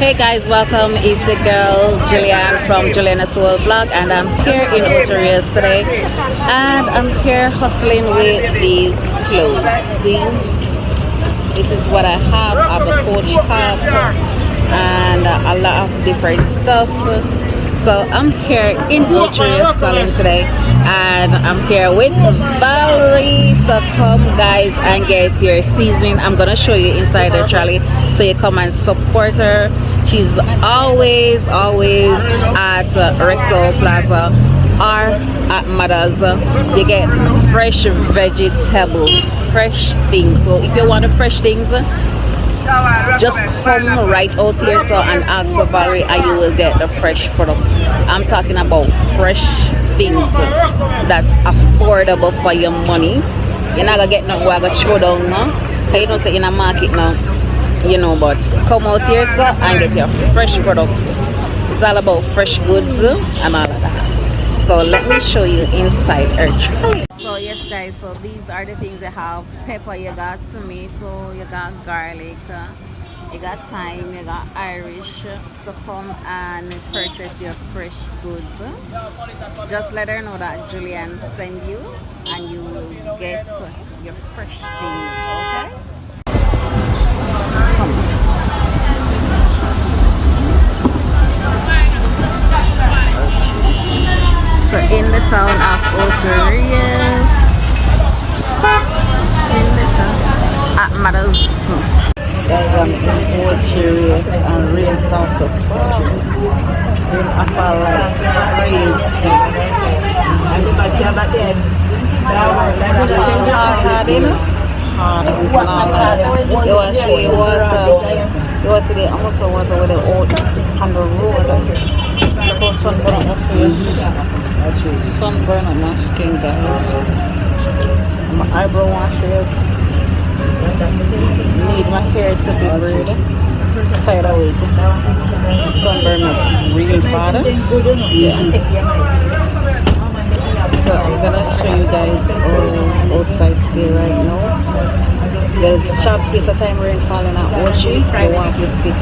Hey guys, welcome. It's the girl Juliana from Juliana Sewell Vlogs, and I'm here in Ocho Rios today, and I'm here hustling with these clothes. See, this is what I have. I have a coach top and a lot of different stuff. So I'm here in Ocho Rios selling today, and I'm here with Valerie. So come guys and get your season. I'm gonna show you inside the trolley so you come and support her. She's always at Rexall Plaza or at Mother's. You get fresh vegetable, fresh things. So if you want the fresh things, just come right out here and ask for Valerie and you will get the fresh products. I'm talking about fresh things that's affordable for your money. You're not gonna get nothing where I go throw down now. Cause you don't say in a market now, you know, but come out here and get your fresh products. It's all about fresh goods and all of that. So let me show you inside our trolley. So yes guys, so these are the things you have. Pepper, you got tomato, you got garlic, you got thyme, you got Irish. So come and purchase your fresh goods. Just let her know that Julian send you and you will get your fresh things, okay? Come on. So in the town of Ocho Rios, in the town at Mother's. Guys, I'm in Ocho Rios and rain starts to fall. Rain fall like crazy. Hard, you know? Hard. You want to see water. You want to get almost water with the old on the road. Sunburn on my skin, guys. My eyebrow washes. Need my hair to be braided. Tired of it. Sunburn is really bad. Yeah. So I'm gonna show you guys all outside still right now. There's short space of time rain falling at Ochi. You want to see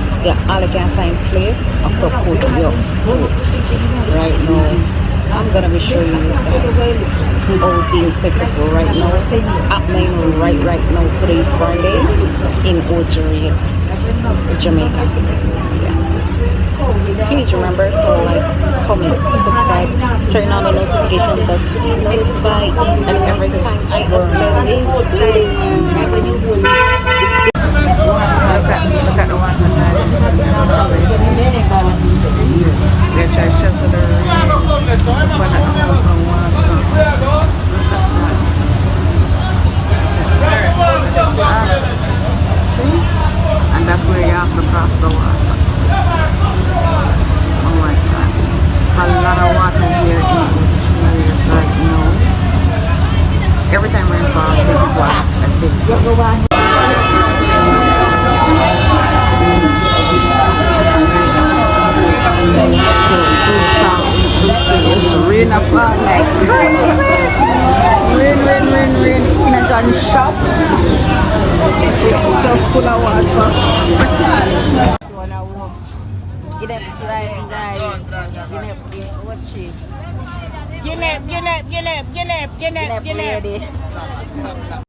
all you can find place to put your foot right now. I'm gonna be showing you guys how things set up right now, happening right now. Today Friday in Ocho Rios, Jamaica. Yeah. Please remember, so like, comment, subscribe, turn on the notification bell to be notified each and every time I upload a video. Look at the water, guys. They're trying to shelter the rain. But I have some water. See? And that's where you have to cross the water. Oh my god. It's a lot of water here in Ocho right now. Every time rain falls, this is what I take. It's rain up like crazy. Rain in a John shop. So full of water. Get up slime, guys. Get up, watch it. Get up.